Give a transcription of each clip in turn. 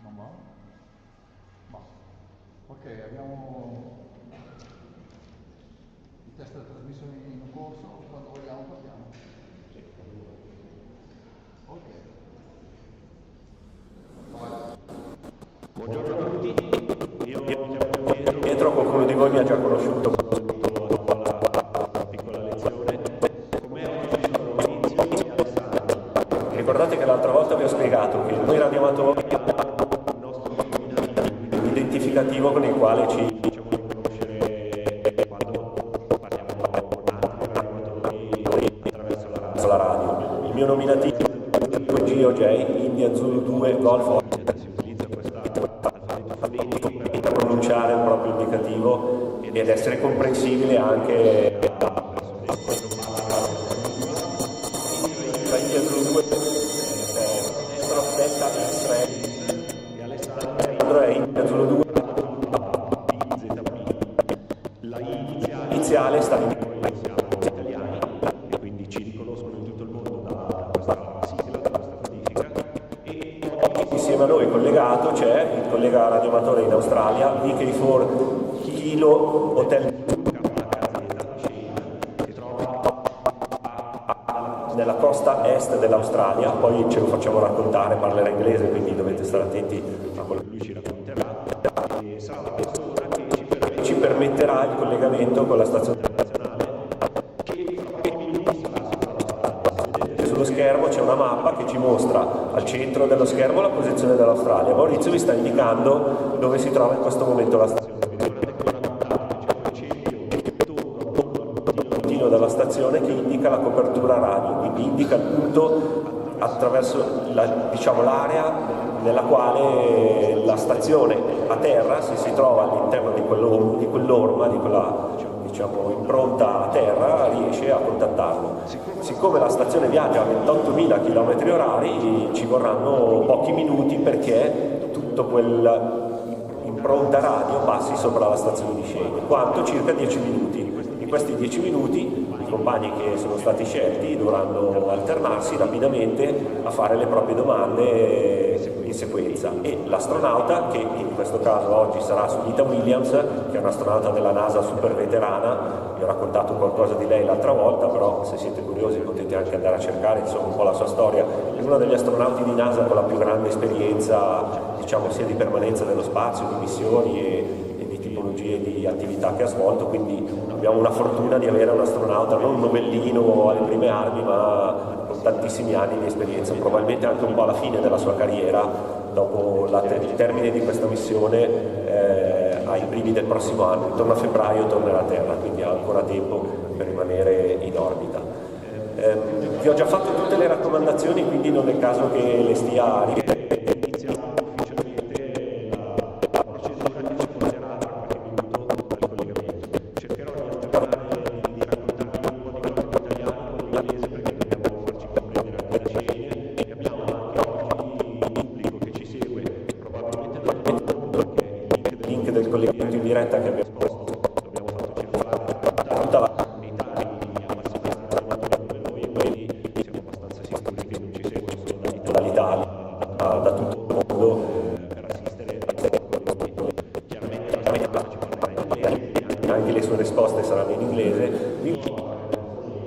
Non va? Basta. Ok, abbiamo i test della trasmissione in corso, quando vogliamo partiamo. Sì. Ok. Buongiorno a tutti, io mi chiamo Pietro, qualcuno di voi mi ha già conosciuto alla piccola lezione. Con me oggi ci sono Maurizio e Alessandro. Ricordate che l'altra volta vi ho spiegato che noi radioamatori abbiamo un nostro identificativo con il quale ci diciamo di conoscere quando parliamo con altri radioamatori attraverso la radio. Il mio nominativo è GOJ, India Zulu 2 Golf. Per pronunciare il proprio indicativo ed essere comprensibile anche a India Zulu 2 delta X-ray e Alessandro è India Zulu 2 la iniziale sta in italiani e quindi ci riconoscono in tutto il mondo da questa sigla, da questa codifica. E insieme a noi collegato c'è il collega radioamatore in Australia, VK4 Kilo Hotel, si trova nella costa est dell'Australia, poi ce lo facciamo raccontare, parlerà inglese, quindi dovete stare attenti a quello che lui ci racconterà. E sarà una persona che ci permetterà il collegamento con la stazione internazionale, che sullo schermo c'è una mappa che ci mostra al centro dello schermo la posizione dell'Australia. Maurizio vi sta indicando dove si trova in questo momento la stazione. Della stazione che indica la copertura radio, quindi indica il punto attraverso diciamo, l'area nella quale la stazione a terra, se si trova all'interno di quell'orma, di quella diciamo, impronta a terra, riesce a contattarlo. Siccome la stazione viaggia a 28.000 km/h, ci vorranno pochi minuti perché tutto quell'impronta radio passi sopra la stazione di Scene, quanto circa 10 minuti. In questi 10 minuti i compagni che sono stati scelti dovranno alternarsi rapidamente a fare le proprie domande in sequenza e l'astronauta, che in questo caso oggi sarà Sunita Williams, che è un'astronauta della NASA super veterana, vi ho raccontato qualcosa di lei l'altra volta, però se siete curiosi potete anche andare a cercare insomma un po' la sua storia. È una degli astronauti di NASA con la più grande esperienza, diciamo, sia di permanenza nello spazio, di missioni e di tipologie di attività che ha svolto, quindi abbiamo una fortuna di avere un astronauta non un novellino alle prime armi, ma con tantissimi anni di esperienza, probabilmente anche un po' alla fine della sua carriera, dopo il termine di questa missione, ai primi del prossimo anno, intorno a febbraio tornerà a terra, quindi ha ancora tempo per rimanere in orbita. Vi ho già fatto tutte le raccomandazioni, quindi non è il caso che le stia ripetendo. Del collegamento in diretta che abbiamo posto, abbiamo fatto circolare tutta la siamo abbastanza sicuri che non ci seguono solo dall'Italia, da tutto il mondo per assistere chiaramente anche le sue risposte saranno in inglese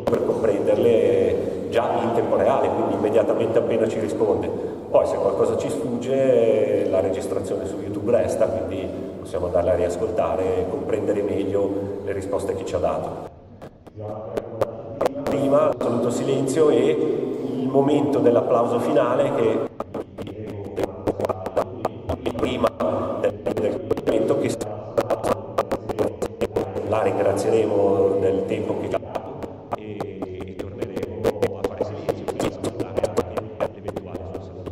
per comprenderle già in tempo reale, quindi immediatamente appena ci risponde. Poi se qualcosa ci sfugge la registrazione su YouTube resta, quindi possiamo andarla a riascoltare e comprendere meglio le risposte che ci ha dato. Prima assoluto silenzio e il momento dell'applauso finale che prima del momento che la ringrazieremo del tempo che ci ha dato e torneremo a fare silenzio per ascoltare anche l'eventuale suo saluto.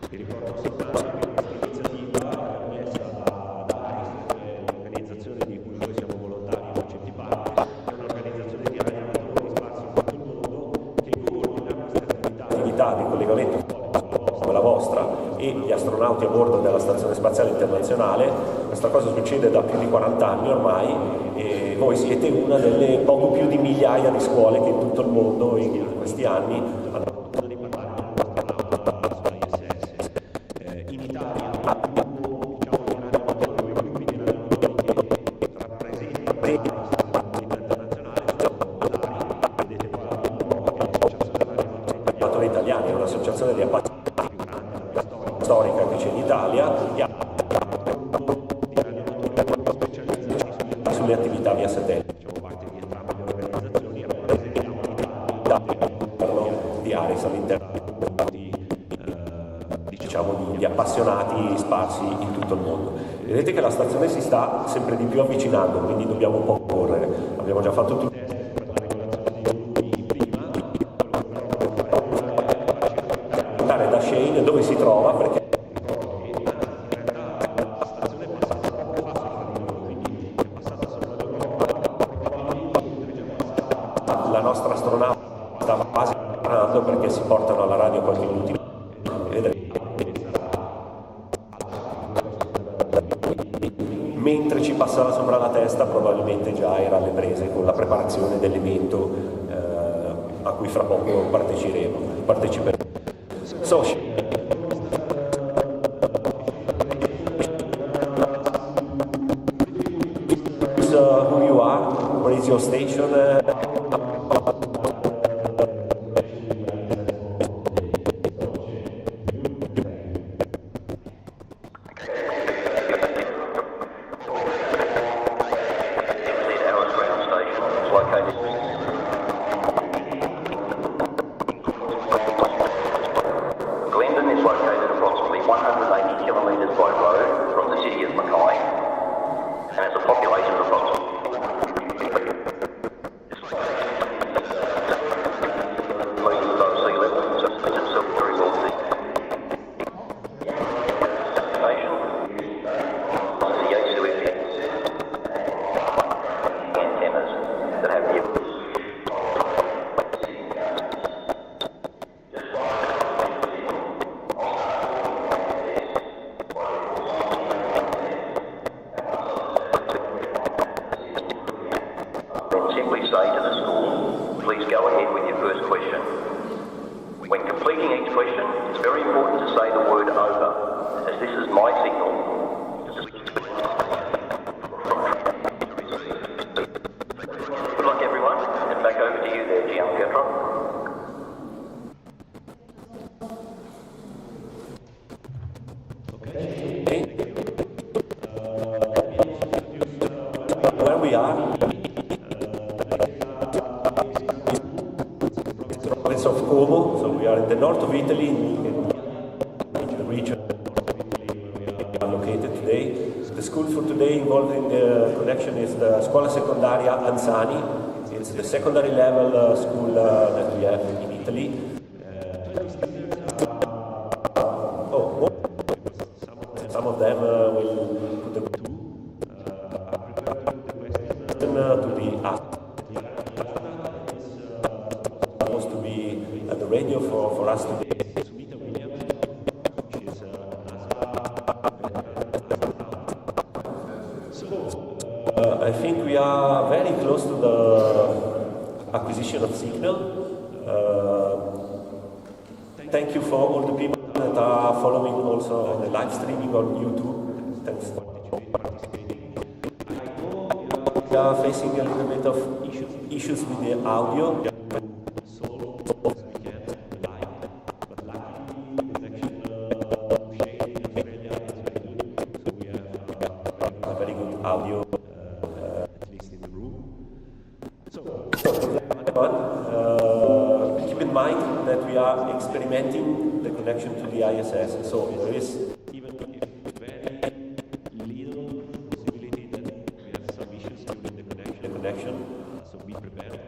Vi ricordo soltanto che questa iniziativa è permessa da ARISS, che è l'organizzazione di cui noi siamo volontari e facenti parte, è un'organizzazione di radioamatori sparsi in tutto il mondo che coordina queste attività di collegamento come la vostra e gli astronauti a bordo della Stazione Spaziale Spaziale Internazionale. Questa cosa succede da più di 40 anni ormai e voi siete una delle poco più di migliaia di scuole che in tutto il mondo in questi anni hanno potuto in Italia italiani, è un'associazione di appassionati storica che c'è in Italia sulle attività via satellite. Di ARISS all'interno di appassionati sparsi in tutto il mondo. Vedete che la stazione si sta sempre di più avvicinando, quindi dobbiamo un po' correre. Abbiamo già fatto tutto. Da Shane dove si trova, perché la nostra astronauta sta quasi tornando perché si portano alla radio qualche minuto. Mentre ci passava sopra la testa probabilmente già era alle prese con la preparazione dell'evento a cui fra poco parteciperemo. So, who you are, where is your station? Where we are, province of Como, so we are in the north of Italy, in the region where we are located today. The school for today involved in the connection is the Scuola Secondaria Anzani. It's the secondary level school that we have in Italy. Some of them will put the to the supposed to be at the radio for us today. Sunita Williams, she's I think we are very close to the acquisition of signal. Thank you for all the people that are following also on the live streaming on YouTube. Thanks for participating. We are facing a little bit of issues with the audio. A very good audio, at least in the room. Keep in mind that we are experimenting the connection to the ISS. So there is even very little possibility that we have some issues during the connection. So be prepared.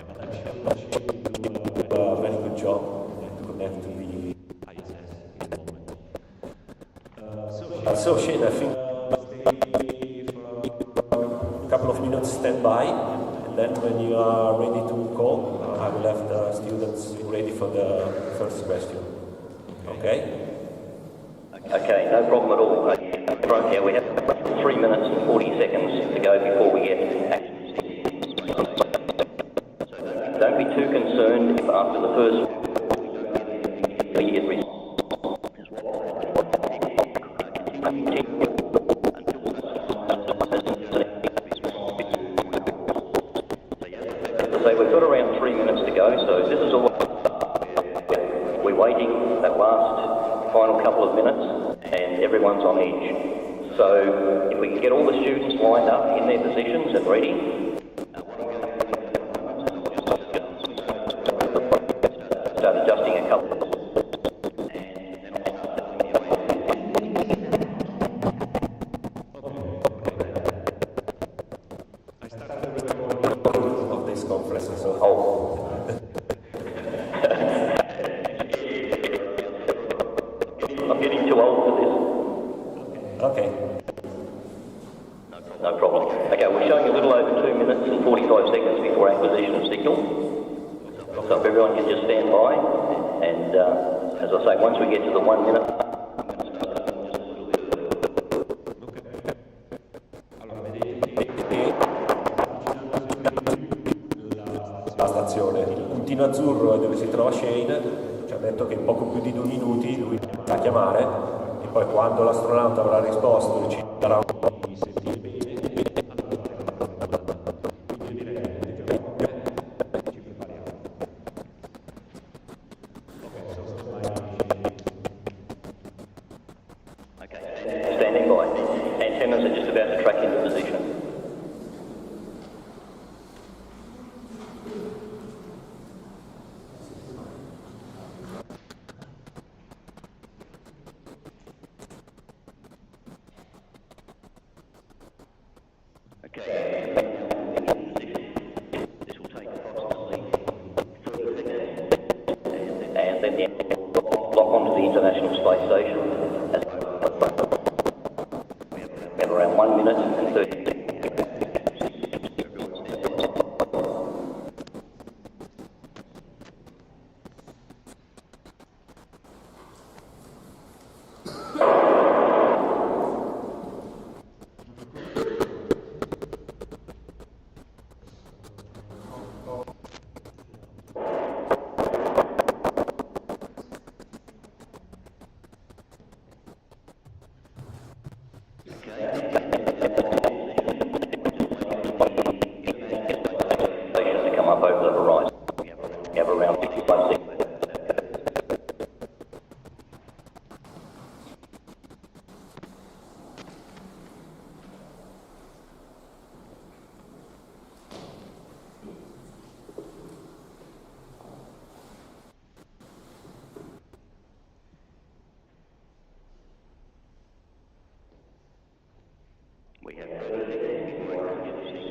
But I'm sure you do a very good job to connect to the ISS in the moment. So Shane, I think stay for a couple of minutes, stand by, and then when you are ready to call, I will have the students ready for the first question. Okay? Okay, no problem at all. Yeah, we have 3 minutes and 40 seconds to go before we get action. Don't be too concerned if after the first you get so we've got around 3 minutes to go, so this is all we're waiting that last final couple of minutes and everyone's on edge. So if we can get all the students lined up in their positions and ready, start adjusting a couple. Of this conference, so. Oh. I'm getting too old for this. Okay. No problem. Okay, we're showing a little over 2 minutes and 45 seconds before acquisition of signal. So if everyone can just stand by, and as I say, once we get to the 1 minute. La stazione, il puntino azzurro è dove si trova Shane, ci ha detto che in poco più di 2 minuti lui va a chiamare e poi quando l'astronauta avrà risposto ci darà un po' di sentire bene. Okay, standing by. Antennas are just about to track into position. Okay. This will take approximately 30 seconds. And then lock onto the International Space Station. We have around 1 minute and 30 seconds. To come up over the horizon. We have around 55 seconds. We have 30 secondi.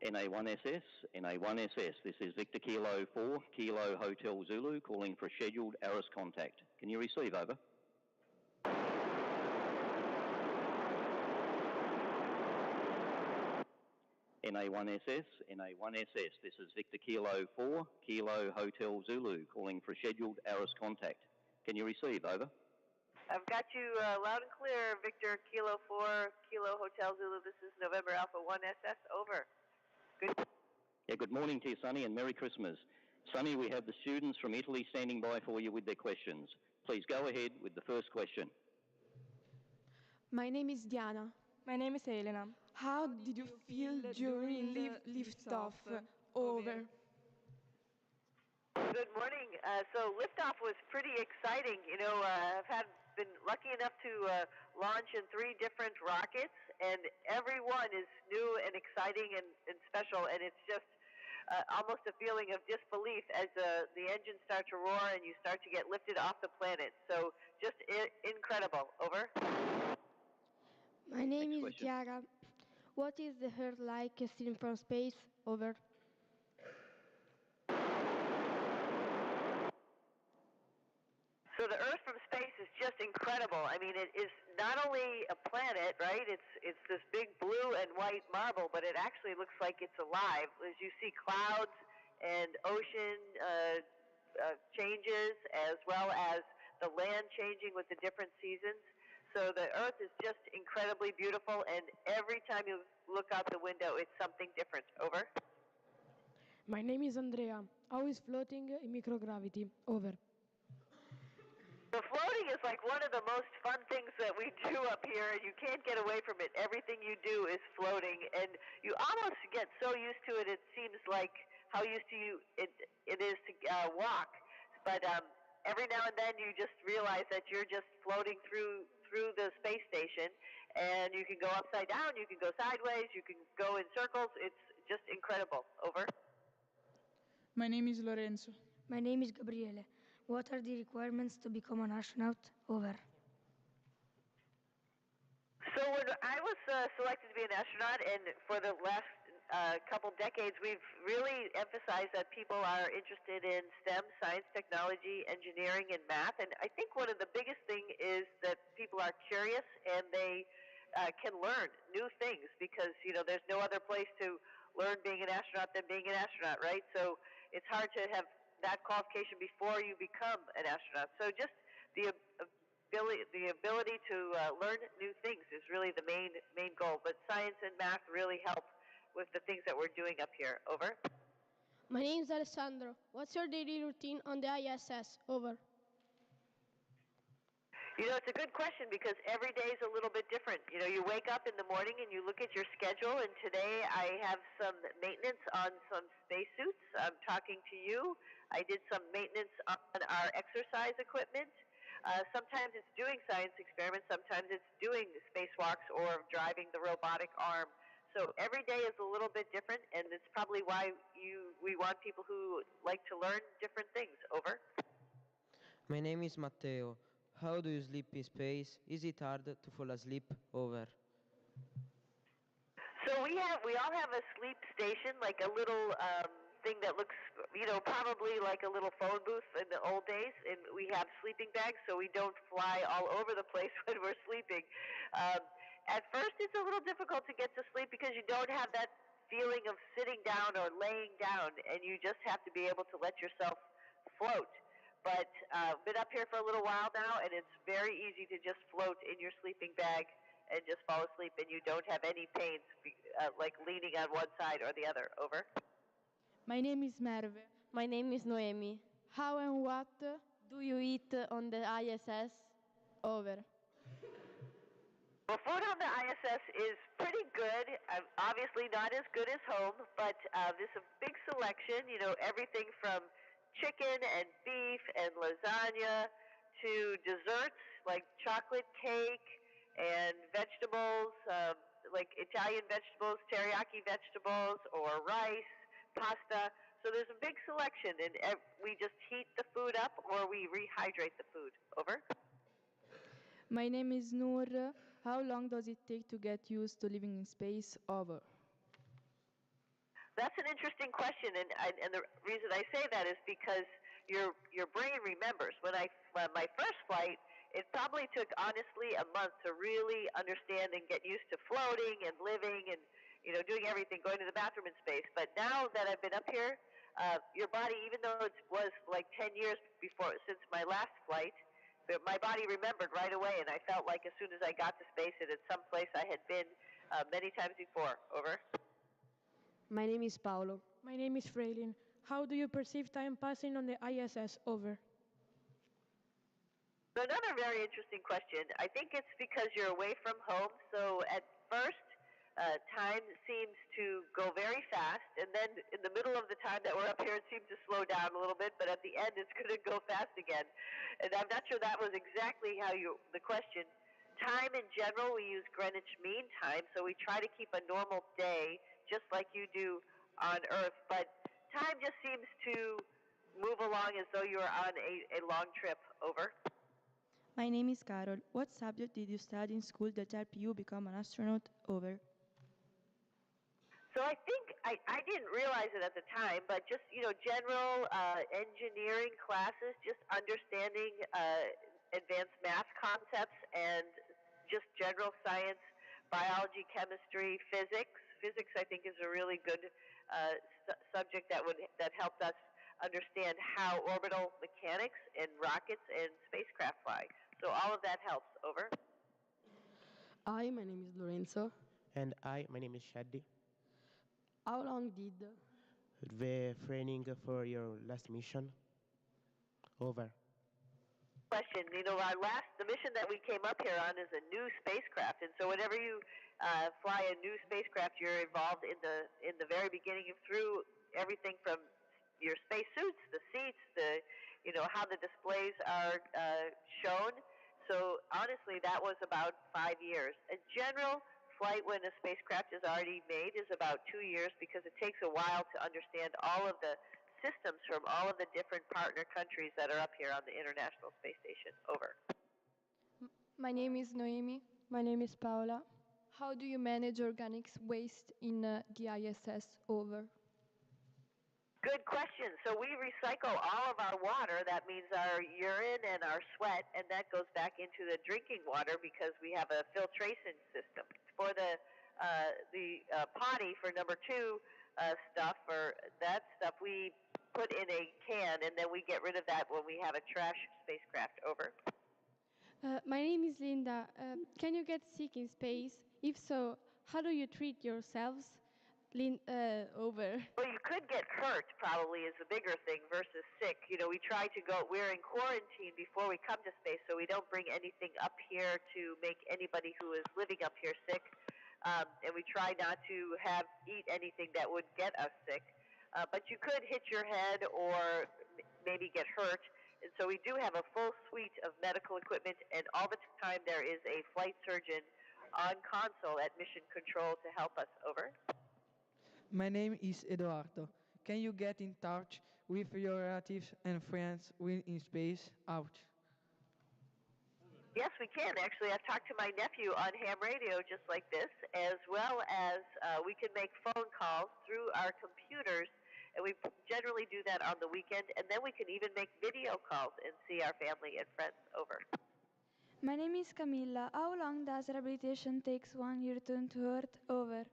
NA1SS, NA1SS, this is Victor Kilo 4, Kilo Hotel Zulu, calling for scheduled ARISS contact. Can you receive, over? NA1SS, NA1SS, this is Victor Kilo 4, Kilo Hotel Zulu, calling for scheduled ARISS contact. Can you receive, over? I've got you loud and clear, Victor Kilo 4, Kilo Hotel Zulu. This is November Alpha 1SS, over. Good. Yeah, good morning to you, Sonny, and Merry Christmas. Sonny, we have the students from Italy standing by for you with their questions. Please go ahead with the first question. My name is Diana. My name is Elena. How did you feel during liftoff? Over. Good morning. So liftoff was pretty exciting. You know, I've been lucky enough to launch in 3 different rockets, and every one is new and exciting and special, and it's just almost a feeling of disbelief as the engines start to roar and you start to get lifted off the planet. So just incredible. Over. My name is question. Chiara. What is the Earth like seen from space? Over. So the Earth from space is just incredible. I mean, it is not only a planet, right? It's this big blue and white marble, but it actually looks like it's alive. As you see clouds and ocean changes, as well as the land changing with the different seasons. So the Earth is just incredibly beautiful, and every time you look out the window, it's something different. Over. My name is Andrea. How is floating in microgravity? Over. The floating is like one of the most fun things that we do up here, and you can't get away from it. Everything you do is floating, and you almost get so used to it, it seems like how used to it is to walk. But every now and then you just realize that you're just floating through the space station, and you can go upside down, you can go sideways, you can go in circles. It's just incredible. Over. My name is Lorenzo. My name is Gabriele. What are the requirements to become an astronaut? Over. So when I was selected to be an astronaut, and for the last couple decades, we've really emphasized that people are interested in STEM, science, technology, engineering, and math. And I think one of the biggest thing is that people are curious and they can learn new things because, you know, there's no other place to learn being an astronaut than being an astronaut, right? So it's hard to have that qualification before you become an astronaut. So just the ability to learn new things is really the main goal. But science and math really help with the things that we're doing up here. Over. My name is Alessandro. What's your daily routine on the ISS? Over. You know, it's a good question because every day is a little bit different. You know, you wake up in the morning and you look at your schedule, and today I have some maintenance on some spacesuits. I'm talking to you. I did some maintenance on our exercise equipment. Sometimes it's doing science experiments. Sometimes it's doing spacewalks or driving the robotic arm. So every day is a little bit different, and it's probably why we want people who like to learn different things. Over. My name is Matteo. How do you sleep in space? Is it hard to fall asleep? Over. So we all have a sleep station, like a little thing that looks, you know, probably like a little phone booth in the old days, and we have sleeping bags so we don't fly all over the place when we're sleeping. At first, it's a little difficult to get to sleep because you don't have that feeling of sitting down or laying down, and you just have to be able to let yourself float. But I've been up here for a little while now, and it's very easy to just float in your sleeping bag and just fall asleep, and you don't have any pains like leaning on one side or the other. Over. My name is Merve. My name is Noemi. How and what Do you eat on the ISS? Over. Well, food on the ISS is pretty good. Obviously not as good as home, but there's a big selection. You know, everything from chicken and beef and lasagna to desserts like chocolate cake and vegetables, like Italian vegetables, teriyaki vegetables, or rice, pasta. So there's a big selection, and we just heat the food up or we rehydrate the food. Over. My name is Noor. How long does it take to get used to living in space? Over. That's an interesting question, and the reason I say that is because your brain remembers. When my first flight, it probably took honestly a month to really understand and get used to floating and living and, you know, doing everything, going to the bathroom in space. But now that I've been up here, your body, even though it was like 10 years since my last flight, my body remembered right away, and I felt like as soon as I got to space, it at some place I had been many times before. Over. My name is Paolo. My name is Fraylin. How do you perceive time passing on the ISS? Over. So another very interesting question. I think it's because you're away from home. So at first, time seems to go very fast, and then in the middle of the time that we're up here, it seems to slow down a little bit, but at the end, it's going to go fast again. And I'm not sure that was exactly how the question. Time in general, we use Greenwich Mean Time, so we try to keep a normal day, just like you do on Earth, but time just seems to move along as though you were on a long trip. Over. My name is Carol. What subject did you study in school that helped you become an astronaut? Over. So I think I didn't realize it at the time, but just general engineering classes, just understanding advanced math concepts and just general science, biology, chemistry, physics. Physics, I think, is a really good subject that helped us understand how orbital mechanics and rockets and spacecraft fly. So all of that helps. Over. Hi, my name is Lorenzo. And my name is Shaddy. How long did the training for your last mission? Over. Question. The mission that we came up here on is a new spacecraft, and so whenever you fly a new spacecraft, you're involved in the very beginning through everything from your spacesuits, the seats, how the displays are shown. So honestly, that was about 5 years. A general flight when a spacecraft is already made is about 2 years because it takes a while to understand all of the systems from all of the different partner countries that are up here on the International Space Station. Over. My name is Noemi. My name is Paola. How do you manage organics waste in the ISS? Over. Good question. So we recycle all of our water. That means our urine and our sweat, and that goes back into the drinking water because we have a filtration system. For the potty for number 2 stuff, or that stuff, we put in a can, and then we get rid of that when we have a trash spacecraft. Over. My name is Linda. Can you get sick in space? If so, how do you treat yourselves? Over. Well, you could get hurt, probably, is the bigger thing versus sick. We try to we're in quarantine before we come to space, so we don't bring anything up here to make anybody who is living up here sick. And we try not to eat anything that would get us sick. But you could hit your head or maybe get hurt. And so we do have a full suite of medical equipment, and all the time there is a flight surgeon on console at mission control to help us. Over. My name is Eduardo. Can you get in touch with your relatives and friends in space? Out. Yes, we can. Actually, I've talked to my nephew on ham radio just like this, as well as we can make phone calls through our computers, and we generally do that on the weekend, and then we can even make video calls and see our family and friends. Over. My name is Camilla. How long does rehabilitation take one return to Earth? Over.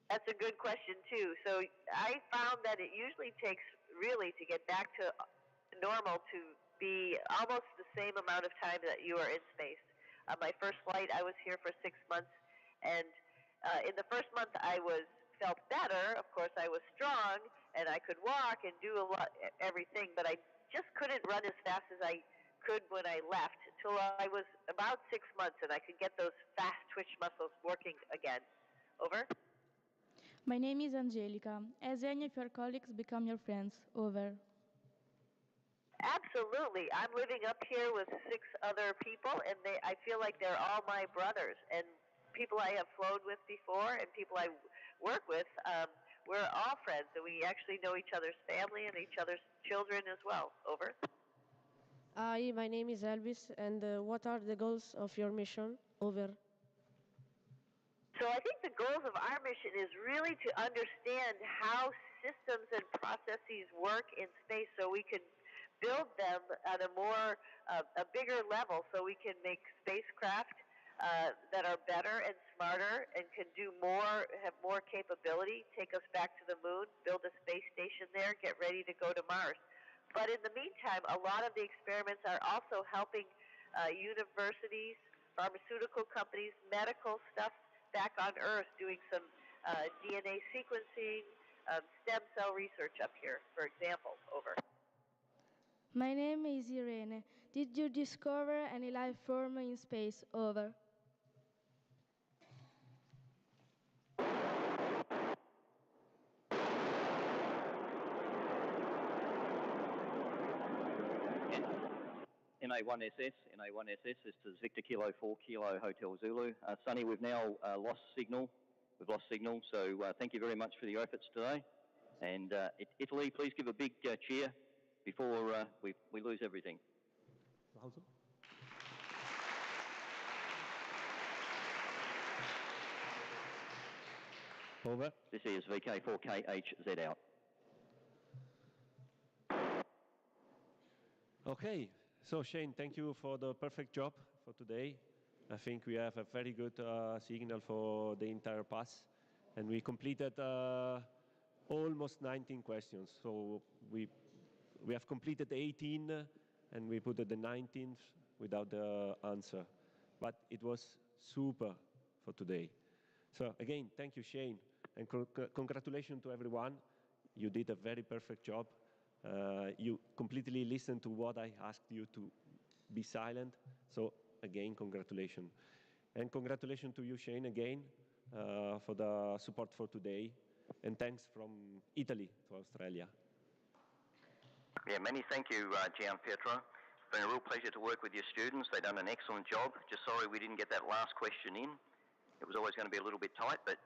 That's a good question, too. So I found that it usually takes, really, to get back to normal to be almost the same amount of time that you are in space. My first flight, I was here for 6 months, and in the first month I felt better. Of course, I was strong, and I could walk and do everything, but I just couldn't run as fast as I could when I left until I was about 6 months, and I could get those fast twitch muscles working again. Over. My name is Angelica. Has any of your colleagues become your friends? Over. Absolutely. I'm living up here with 6 other people, and I feel like they're all my brothers, and people I have flown with before and people I work with. We're all friends, and we actually know each other's family and each other's children as well. Over. Hi, my name is Elvis, and what are the goals of your mission? Over. So I think the goals of our mission is really to understand how systems and processes work in space so we can build them at a bigger level, so we can make spacecraft that are better and smarter and can do more, have more capability, take us back to the moon, build a space station there, get ready to go to Mars. But in the meantime, a lot of the experiments are also helping universities, pharmaceutical companies, medical stuff back on Earth, doing some DNA sequencing, stem cell research up here, for example. Over. My name is Irene. Did you discover any life form in space? Over. NA1SS. NA1SS is to Victor Kilo 4 Kilo Hotel Zulu. Sonny, we've now lost signal. We've lost signal, so thank you very much for your efforts today. And Italy, please give a big cheer before we lose everything. Over. This is VK4KHZ out. Okay, so Shane, thank you for the perfect job for today. I think we have a very good signal for the entire pass, and we completed almost 19 questions. So we have completed 18, and we put the 19th without the answer. But it was super for today. So again, thank you, Shane, and congratulations to everyone. You did a very perfect job. You completely listened to what I asked you to be silent. So again, congratulations. And congratulations to you, Shane, again, for the support for today. And thanks from Italy to Australia. Yeah, many thank you, Gian Pietro. It's been a real pleasure to work with your students. They've done an excellent job. Just sorry we didn't get that last question in. It was always going to be a little bit tight, but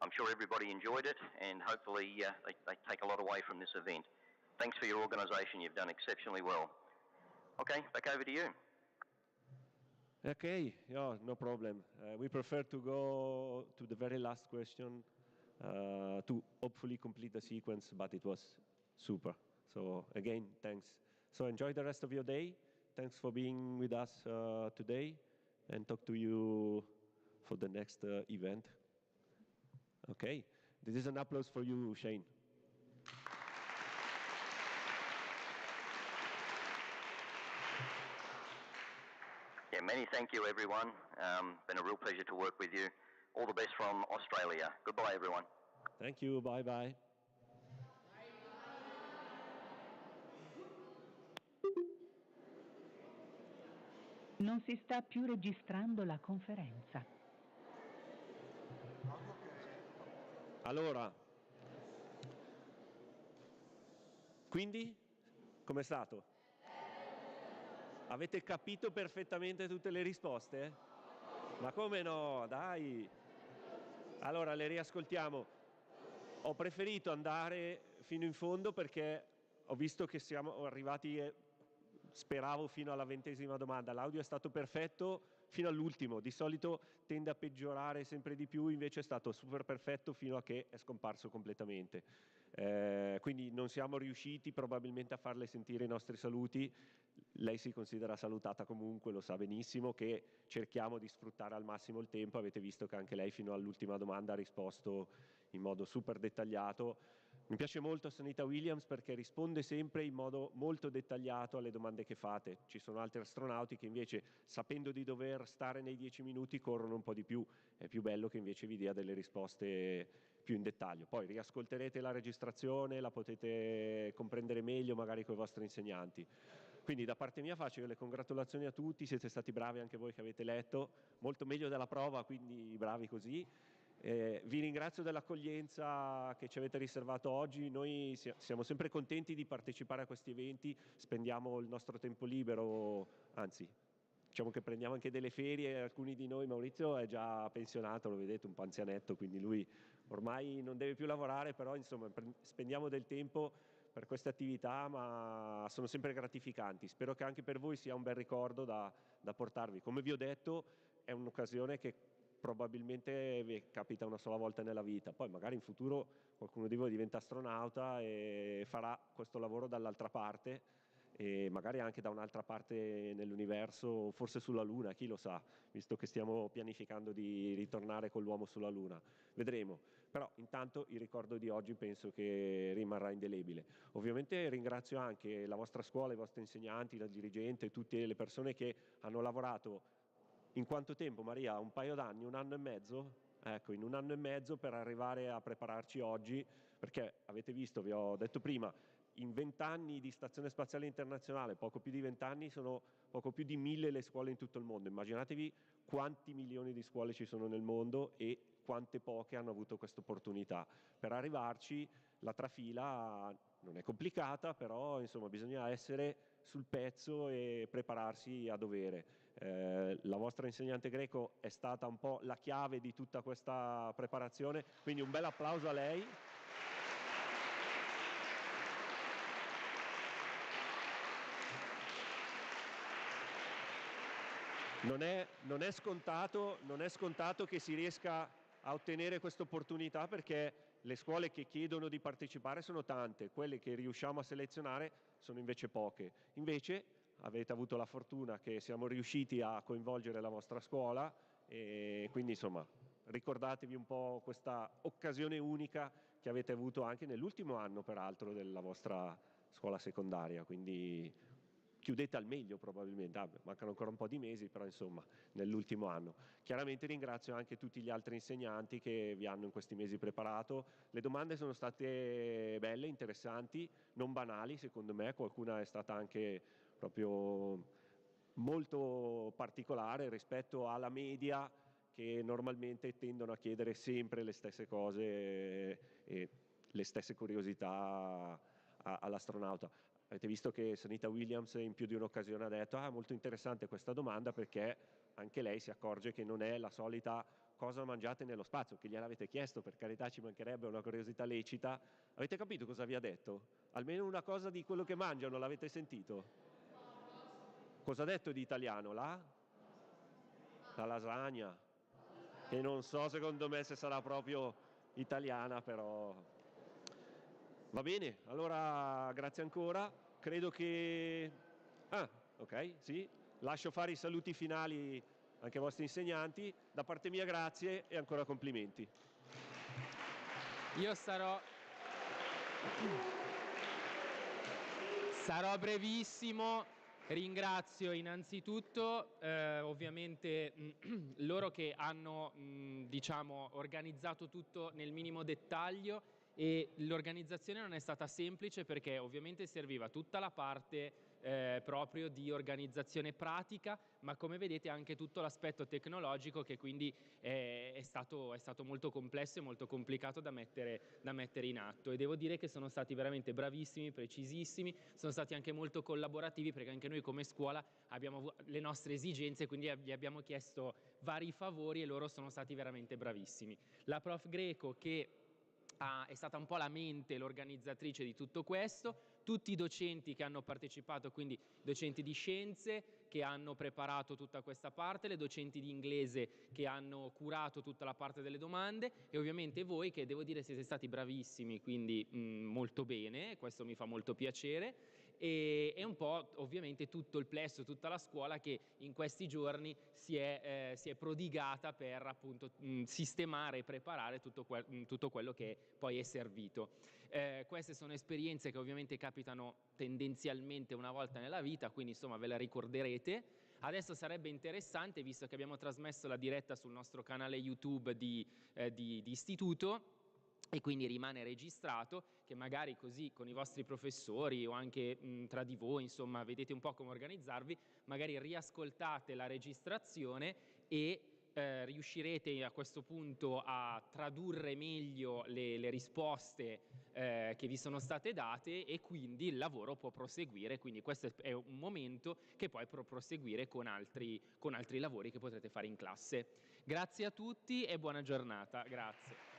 I'm sure everybody enjoyed it, and hopefully they take a lot away from this event. Thanks for your organisation. You've done exceptionally well. Okay, back over to you. Okay, yeah, no problem. We prefer to go to the very last question to hopefully complete the sequence, but it was super. So again, thanks. So enjoy the rest of your day. Thanks for being with us today, and talk to you for the next event. Okay, this is an applause for you, Shane. Yeah, many thank you, everyone. Been a real pleasure to work with you. All the best from Australia. Goodbye, everyone. Thank you. Bye-bye. Non si sta più registrando la conferenza. Allora, quindi, com'è stato? Avete capito perfettamente tutte le risposte? Ma come no, dai! Allora, le riascoltiamo. Ho preferito andare fino in fondo perché ho visto che siamo arrivati, speravo, fino alla 20ª domanda. L'audio è stato perfetto fino all'ultimo. Di solito tende a peggiorare sempre di più, invece è stato super perfetto fino a che è scomparso completamente. Quindi non siamo riusciti probabilmente a farle sentire i nostri saluti. Lei si considera salutata comunque, lo sa benissimo che cerchiamo di sfruttare al massimo il tempo. Avete visto che anche lei fino all'ultima domanda ha risposto in modo super dettagliato. Mi piace molto Sunita Williams perché risponde sempre in modo molto dettagliato alle domande che fate. Ci sono altri astronauti che invece, sapendo di dover stare nei 10 minuti, corrono un po' di più. È più bello che invece vi dia delle risposte più in dettaglio. Poi riascolterete la registrazione, la potete comprendere meglio magari con i vostri insegnanti. Quindi da parte mia faccio le congratulazioni a tutti, siete stati bravi anche voi che avete letto, molto meglio della prova, quindi bravi così. Vi ringrazio dell'accoglienza che ci avete riservato oggi. Noi siamo sempre contenti di partecipare a questi eventi, spendiamo il nostro tempo libero, anzi diciamo che prendiamo anche delle ferie. Alcuni di noi, Maurizio è già pensionato, lo vedete, un po' anzianetto, quindi lui ormai non deve più lavorare, però insomma spendiamo del tempo per queste attività, ma sono sempre gratificanti. Spero che anche per voi sia un bel ricordo da portarvi. Come vi ho detto, è un'occasione che probabilmente vi capita una sola volta nella vita, poi magari in futuro qualcuno di voi diventa astronauta e farà questo lavoro dall'altra parte, e magari anche da un'altra parte nell'universo, forse sulla Luna, chi lo sa, visto che stiamo pianificando di ritornare con l'uomo sulla Luna. Vedremo, però intanto il ricordo di oggi penso che rimarrà indelebile. Ovviamente ringrazio anche la vostra scuola, i vostri insegnanti, la dirigente, tutte le persone che hanno lavorato. In quanto tempo, Maria? Un paio d'anni, un anno e mezzo? Ecco, in un anno e mezzo per arrivare a prepararci oggi, perché avete visto, vi ho detto prima, in 20 anni di Stazione Spaziale Internazionale, poco più di 20 anni, sono poco più di 1000 le scuole in tutto il mondo. Immaginatevi quanti milioni di scuole ci sono nel mondo e quante poche hanno avuto questa opportunità. Per arrivarci La trafila non è complicata, però insomma bisogna essere sul pezzo e prepararsi a dovere. La vostra insegnante greco è stata un po' la chiave di tutta questa preparazione, quindi un bel applauso a lei. Non è scontato che si riesca a ottenere questa opportunità, perché le scuole che chiedono di partecipare sono tante, quelle che riusciamo a selezionare sono invece poche. Invece avete avuto la fortuna che siamo riusciti a coinvolgere la vostra scuola e quindi insomma ricordatevi un po' questa occasione unica che avete avuto anche nell'ultimo anno peraltro della vostra scuola secondaria, quindi chiudete al meglio probabilmente, mancano ancora un po' di mesi, però insomma nell'ultimo anno. Chiaramente ringrazio anche tutti gli altri insegnanti che vi hanno in questi mesi preparato. Le domande sono state belle, interessanti, non banali secondo me, qualcuna è stata anche proprio molto particolare rispetto alla media, che normalmente tendono a chiedere sempre le stesse cose e le stesse curiosità all'astronauta. Avete visto che Sunita Williams in più di un'occasione ha detto molto interessante questa domanda, perché anche lei si accorge che non è la solita cosa mangiate nello spazio, che gliel'avete chiesto, per carità, ci mancherebbe, una curiosità lecita. Avete capito cosa vi ha detto? Almeno una cosa di quello che mangiano l'avete sentito? Cosa ha detto di italiano? La lasagna, che non so secondo me se sarà proprio italiana, però va bene, allora grazie ancora. Credo che... ok, sì. Lascio fare i saluti finali anche ai vostri insegnanti. Da parte mia grazie e ancora complimenti. Io sarò brevissimo. Ringrazio innanzitutto ovviamente loro che hanno diciamo organizzato tutto nel minimo dettaglio, e l'organizzazione non è stata semplice perché ovviamente serviva tutta la parte proprio di organizzazione pratica, ma come vedete anche tutto l'aspetto tecnologico, che quindi è stato molto complesso e molto complicato da mettere in atto, e devo dire che sono stati veramente bravissimi, precisissimi, sono stati anche molto collaborativi, perché anche noi come scuola abbiamo le nostre esigenze, quindi gli abbiamo chiesto vari favori e loro sono stati veramente bravissimi. La prof greco che è stata un po' la mente, l'organizzatrice di tutto questo, tutti i docenti che hanno partecipato, quindi docenti di scienze che hanno preparato tutta questa parte, le docenti di inglese che hanno curato tutta la parte delle domande, e ovviamente voi che devo dire siete stati bravissimi, quindi molto bene, questo mi fa molto piacere, e un po' ovviamente tutto il plesso, tutta la scuola che in questi giorni si è prodigata per appunto sistemare e preparare tutto quello che poi è servito. Queste sono esperienze che ovviamente capitano tendenzialmente una volta nella vita, quindi insomma ve la ricorderete. Adesso sarebbe interessante, visto che abbiamo trasmesso la diretta sul nostro canale YouTube di Istituto, e quindi rimane registrato, che magari così con i vostri professori o anche tra di voi, insomma, vedete un po' come organizzarvi, magari riascoltate la registrazione e riuscirete a questo punto a tradurre meglio le risposte che vi sono state date, e quindi il lavoro può proseguire. Quindi questo è un momento che poi può proseguire con altri lavori che potrete fare in classe. Grazie a tutti e buona giornata. Grazie.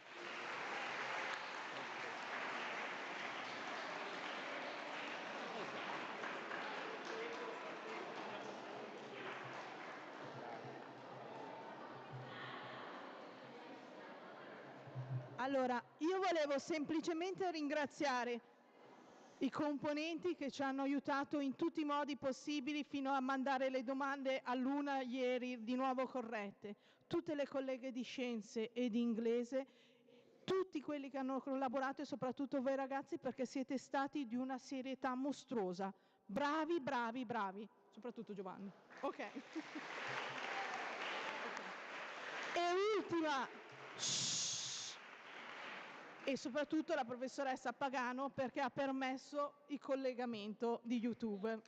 Allora, io volevo semplicemente ringraziare i componenti che ci hanno aiutato in tutti i modi possibili fino a mandare le domande all'una ieri di nuovo corrette, tutte le colleghe di scienze e di inglese, tutti quelli che hanno collaborato e soprattutto voi ragazzi, perché siete stati di una serietà mostruosa. Bravi, bravi, bravi, soprattutto Giovanni. Ok. E ultima, e soprattutto la professoressa Pagano, perché ha permesso il collegamento di YouTube.